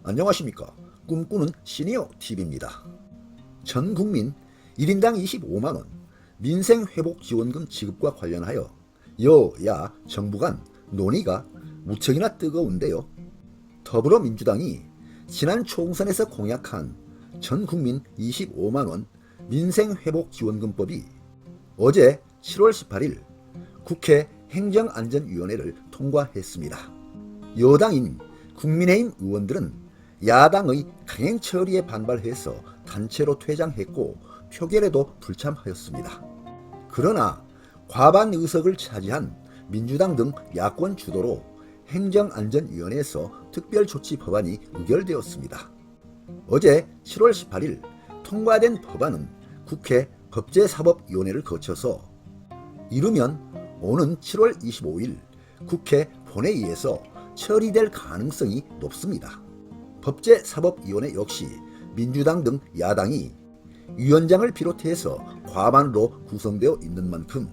안녕하십니까. 꿈꾸는 시니어 TV입니다. 전 국민 1인당 25만원 민생회복지원금 지급과 관련하여 여야 정부 간 논의가 무척이나 뜨거운데요. 더불어민주당이 지난 총선에서 공약한 전 국민 25만원 민생회복지원금법이 어제 7월 18일 국회 행정안전위원회를 통과했습니다. 여당인 국민의힘 의원들은 야당의 강행 처리에 반발해서 단체로 퇴장했고 표결에도 불참하였습니다. 그러나 과반 의석을 차지한 민주당 등 야권 주도로 행정안전위원회에서 특별조치 법안이 의결되었습니다. 어제 7월 18일 통과된 법안은 국회 법제사법위원회를 거쳐서 이르면 오는 7월 25일 국회 본회의에서 처리될 가능성이 높습니다. 법제사법위원회 역시 민주당 등 야당이 위원장을 비롯해서 과반으로 구성되어 있는 만큼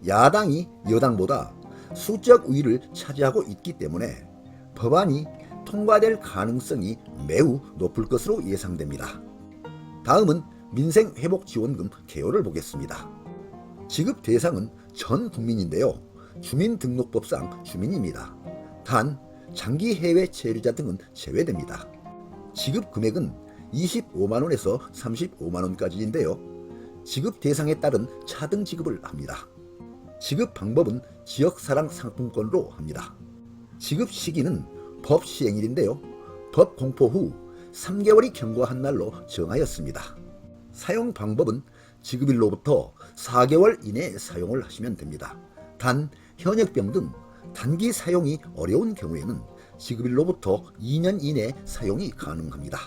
야당이 여당보다 수적 우위를 차지하고 있기 때문에 법안이 통과될 가능성이 매우 높을 것으로 예상됩니다. 다음은 민생회복지원금 개요를 보겠습니다. 지급 대상은 전 국민인데요. 주민등록법상 주민입니다. 단 장기 해외 체류자 등은 제외됩니다. 지급 금액은 25만원에서 35만원까지인데요. 지급 대상에 따른 차등 지급을 합니다. 지급 방법은 지역사랑 상품권으로 합니다. 지급 시기는 법 시행일인데요. 법 공포 후 3개월이 경과한 날로 정하였습니다. 사용 방법은 지급일로부터 4개월 이내에 사용을 하시면 됩니다. 단 현역병 등 단기 사용이 어려운 경우에는 지급일로부터 2년 이내 사용이 가능합니다.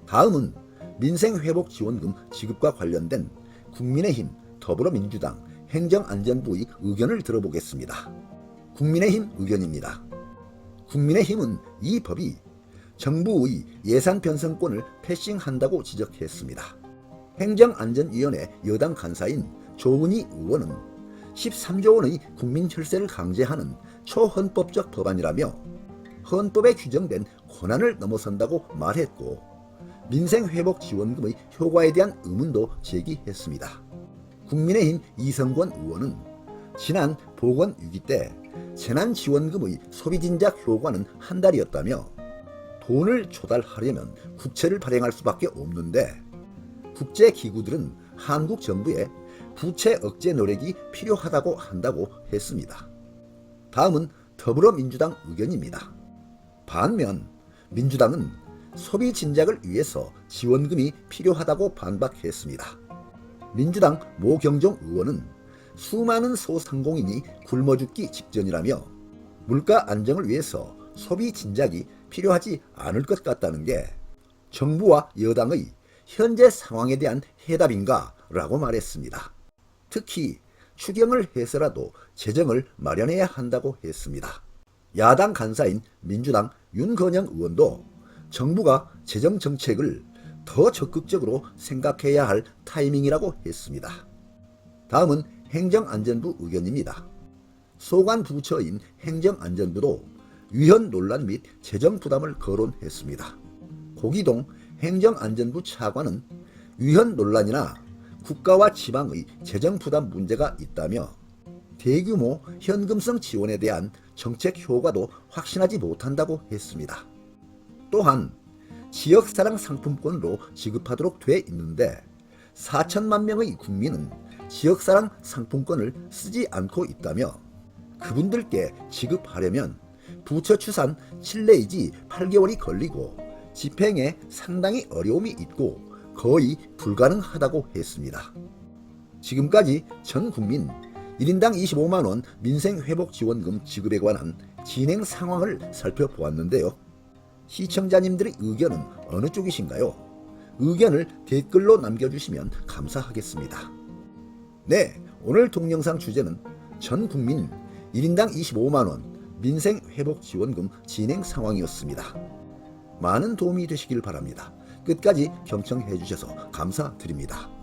다음은 민생회복지원금 지급과 관련된 국민의힘, 더불어민주당, 행정안전부의 의견을 들어보겠습니다. 국민의힘 의견입니다. 국민의힘은 이 법이 정부의 예산 편성권을 패싱한다고 지적했습니다. 행정안전위원회 여당 간사인 조은희 의원은 13조 원의 국민 혈세를 강제하는 초헌법적 법안이라며 헌법에 규정된 권한을 넘어선다고 말했고 민생회복지원금의 효과에 대한 의문도 제기했습니다. 국민의힘 이성권 의원은 지난 보건위기 때 재난지원금의 소비진작 효과는 한 달이었다며 돈을 조달하려면 국채를 발행할 수밖에 없는데 국제기구들은 한국 정부의 부채 억제 노력이 필요하다고 한다고 했습니다. 다음은 더불어민주당 의견입니다. 반면 민주당은 소비 진작을 위해서 지원금이 필요하다고 반박했습니다. 민주당 모경종 의원은 수많은 소상공인이 굶어 죽기 직전이라며 물가 안정을 위해서 소비 진작이 필요하지 않을 것 같다는 게 정부와 여당의 현재 상황에 대한 해답인가 라고 말했습니다. 특히 추경을 해서라도 재정을 마련해야 한다고 했습니다. 야당 간사인 민주당 윤건영 의원도 정부가 재정 정책을 더 적극적으로 생각해야 할 타이밍이라고 했습니다. 다음은 행정안전부 의견입니다. 소관 부처인 행정안전부도 위헌 논란 및 재정 부담을 거론했습니다. 고기동 행정안전부 차관은 위헌 논란이나 국가와 지방의 재정 부담 문제가 있다며 대규모 현금성 지원에 대한 정책 효과도 확신하지 못한다고 했습니다. 또한 지역사랑 상품권으로 지급하도록 돼 있는데 4천만 명의 국민은 지역사랑 상품권을 쓰지 않고 있다며 그분들께 지급하려면 부처 추산 7 내지 8개월이 걸리고 집행에 상당히 어려움이 있고 거의 불가능하다고 했습니다. 지금까지 전 국민 1인당 25만원 민생회복지원금 지급에 관한 진행 상황을 살펴보았는데요. 시청자님들의 의견은 어느 쪽이신가요? 의견을 댓글로 남겨주시면 감사하겠습니다. 네, 오늘 동영상 주제는 전 국민 1인당 25만원 민생회복지원금 진행 상황이었습니다. 많은 도움이 되시길 바랍니다. 끝까지 경청해 주셔서 감사드립니다.